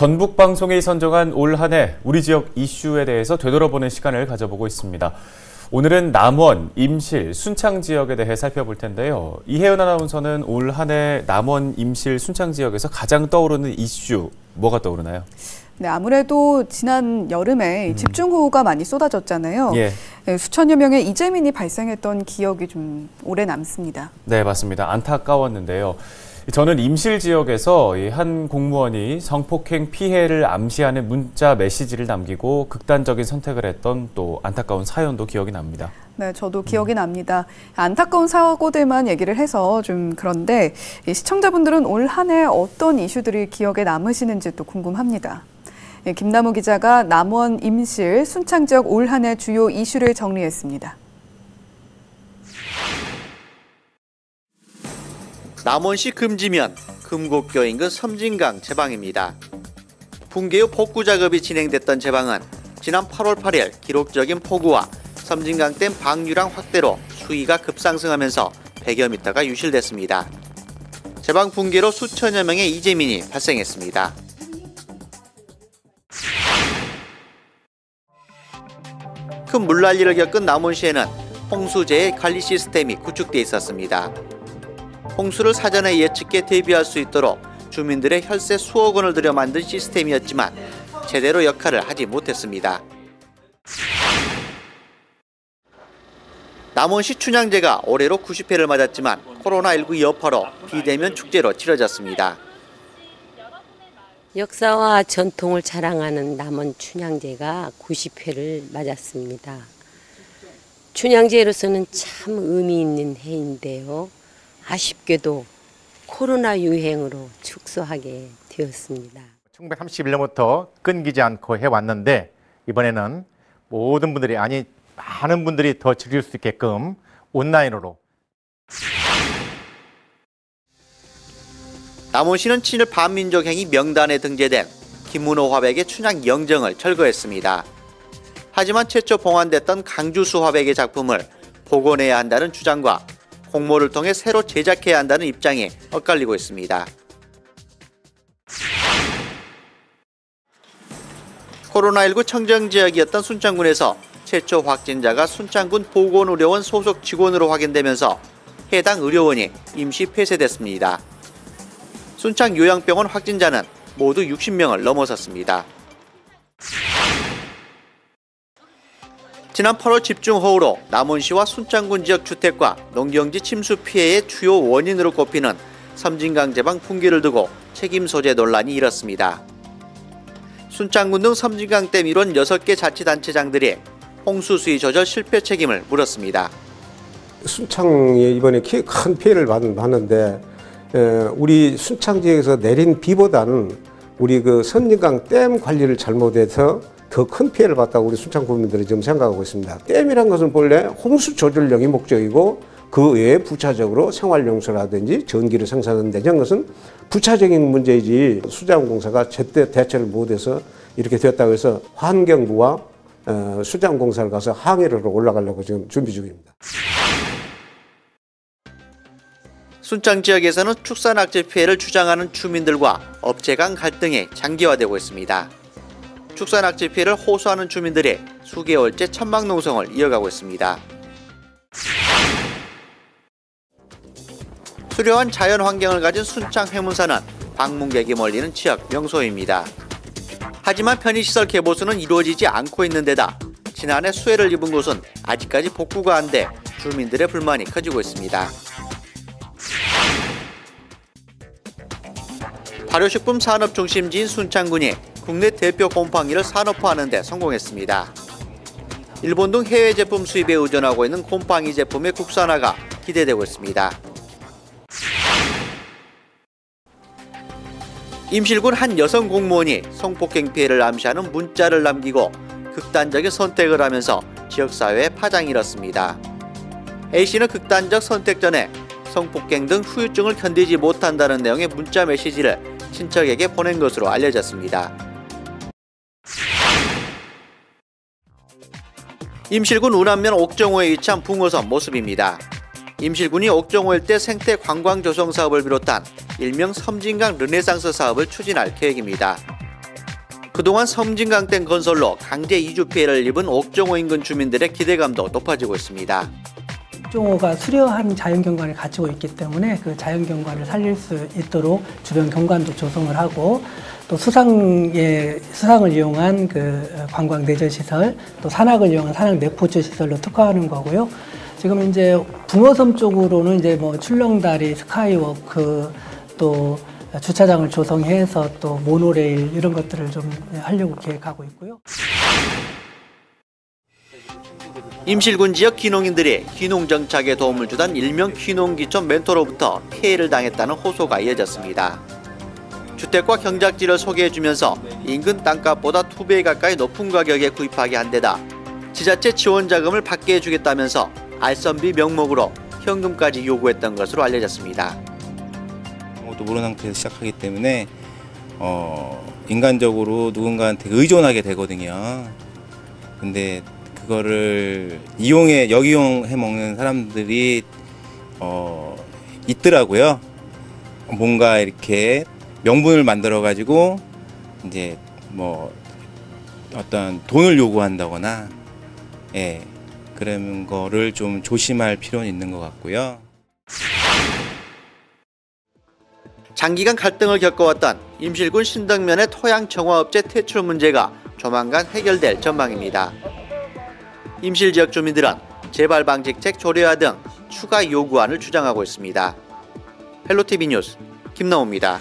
전북방송이 선정한 올 한 해 우리 지역 이슈에 대해서 되돌아보는 시간을 가져보고 있습니다. 오늘은 남원, 임실, 순창 지역에 대해 살펴볼 텐데요. 이혜연 아나운서는 올 한 해 남원, 임실, 순창 지역에서 가장 떠오르는 이슈, 뭐가 떠오르나요? 네, 아무래도 지난 여름에 집중호우가 많이 쏟아졌잖아요. 예. 네, 수천여 명의 이재민이 발생했던 기억이 좀 오래 남습니다. 네, 맞습니다. 안타까웠는데요. 저는 임실 지역에서 한 공무원이 성폭행 피해를 암시하는 문자 메시지를 남기고 극단적인 선택을 했던 또 안타까운 사연도 기억이 납니다. 네, 저도 기억이 납니다. 안타까운 사고들만 얘기를 해서 좀 그런데 시청자분들은 올 한 해 어떤 이슈들이 기억에 남으시는지 또 궁금합니다. 네, 김남우 기자가 남원, 임실, 순창 지역 올 한 해 주요 이슈를 정리했습니다. 남원시 금지면 금곡교 인근 섬진강 제방입니다. 붕괴 후 복구 작업이 진행됐던 제방은 지난 8월 8일 기록적인 폭우와 섬진강댐 방류량 확대로 수위가 급상승하면서 100여 미터가 유실됐습니다. 제방 붕괴로 수천여 명의 이재민이 발생했습니다. 큰 물난리를 겪은 남원시에는 홍수재해 관리 시스템이 구축돼 있었습니다. 홍수를 사전에 예측해 대비할 수 있도록 주민들의 혈세 수억 원을 들여 만든 시스템이었지만 제대로 역할을 하지 못했습니다. 남원시 춘향제가 올해로 90회를 맞았지만 코로나19 여파로 비대면 축제로 치러졌습니다. 역사와 전통을 자랑하는 남원 춘향제가 90회를 맞았습니다. 춘향제로서는 참 의미 있는 해인데요. 아쉽게도 코로나 유행으로 축소하게 되었습니다. 1931년부터 끊기지 않고 해왔는데 이번에는 모든 분들이 많은 분들이 더 즐길 수 있게끔 온라인으로. 남원시는 친일 반민족 행위 명단에 등재된 김문호 화백의 춘향 영정을 철거했습니다. 하지만 최초 봉안됐던 강주수 화백의 작품을 복원해야 한다는 주장과 공모를 통해 새로 제작해야 한다는 입장이 엇갈리고 있습니다. 코로나19 청정지역이었던 순창군에서 최초 확진자가 순창군 보건의료원 소속 직원으로 확인되면서 해당 의료원이 임시 폐쇄됐습니다. 순창 요양병원 확진자는 모두 60명을 넘어섰습니다. 지난 8월 집중호우로 남원시와 순창군 지역 주택과 농경지 침수 피해의 주요 원인으로 꼽히는 섬진강 제방 붕괴를 두고 책임 소재 논란이 일었습니다. 순창군 등 섬진강댐 일원 6개 자치단체장들이 홍수 수위 조절 실패 책임을 물었습니다. 순창이 이번에 큰 피해를 받는데 우리 순창 지역에서 내린 비보다는 우리 그 섬진강 댐 관리를 잘못해서 더 큰 피해를 봤다고 우리 순창 구민들이 지금 생각하고 있습니다. 댐이란 것은 본래 홍수 조절용이 목적이고 그 외에 부차적으로 생활용수라든지 전기를 생산하는 데 이런 것은 부차적인 문제이지 수자원공사가 제때 대처를 못해서 이렇게 되었다고 해서 환경부와 수자원공사를 가서 항의를 하러 올라가려고 지금 준비 중입니다. 순창 지역에서는 축산악재 피해를 주장하는 주민들과 업체 간 갈등이 장기화되고 있습니다. 축산악재 피해를 호소하는 주민들이 수개월째 천막농성을 이어가고 있습니다. 수려한 자연환경을 가진 순창 해문사는 방문객이 몰리는 지역 명소입니다. 하지만 편의시설 개보수는 이루어지지 않고 있는 데다 지난해 수해를 입은 곳은 아직까지 복구가 안 돼 주민들의 불만이 커지고 있습니다. 발효식품 산업 중심지인 순창군이 국내 대표 곰팡이를 산업화하는 데 성공했습니다. 일본 등 해외 제품 수입에 의존하고 있는 곰팡이 제품의 국산화가 기대되고 있습니다. 임실군 한 여성 공무원이 성폭행 피해를 암시하는 문자를 남기고 극단적인 선택을 하면서 지역사회에 파장이 일었습니다. A씨는 극단적 선택 전에 성폭행 등 후유증을 견디지 못한다는 내용의 문자 메시지를 친척에게 보낸 것으로 알려졌습니다. 임실군 운암면 옥정호에 위치한 붕어섬 모습입니다. 임실군이 옥정호 일대 생태 관광 조성 사업을 비롯한 일명 섬진강 르네상스 사업을 추진할 계획입니다. 그동안 섬진강댐 건설로 강제 이주 피해를 입은 옥정호 인근 주민들의 기대감도 높아지고 있습니다. 옥정호가 수려한 자연경관을 가지고 있기 때문에 그 자연경관을 살릴 수 있도록 주변 경관도 조성을 하고 또 수상을 이용한 그 관광 내전시설, 또 산악을 이용한 산악 내포주 시설로 특화하는 거고요. 지금 이제 붕어섬 쪽으로는 이제 뭐 출렁다리, 스카이워크, 또 주차장을 조성해서 또 모노레일 이런 것들을 좀 하려고 계획하고 있고요. 임실군 지역 귀농인들이 귀농 정착에 도움을 주던 일명 귀농귀촌 멘토로부터 피해를 당했다는 호소가 이어졌습니다. 주택과 경작지를 소개해주면서 인근 땅값보다 2배 가까이 높은 가격에 구입하게 한 데다 지자체 지원 자금을 받게 해주겠다면서 알선비 명목으로 현금까지 요구했던 것으로 알려졌습니다. 아무것도 모르는 상태에서 시작하기 때문에 인간적으로 누군가한테 의존하게 되거든요. 근데 그거를 역이용해 먹는 사람들이 있더라고요. 뭔가 이렇게 명분을 만들어 가지고 이제 뭐 어떤 돈을 요구한다거나 그런 거를 좀 조심할 필요는 있는 것 같고요. 장기간 갈등을 겪어왔던 임실군 신덕면의 토양정화업체 퇴출 문제가 조만간 해결될 전망입니다. 임실 지역 주민들은 재발 방지책 조례화 등 추가 요구안을 주장하고 있습니다. 헬로티비 뉴스 김나호입니다.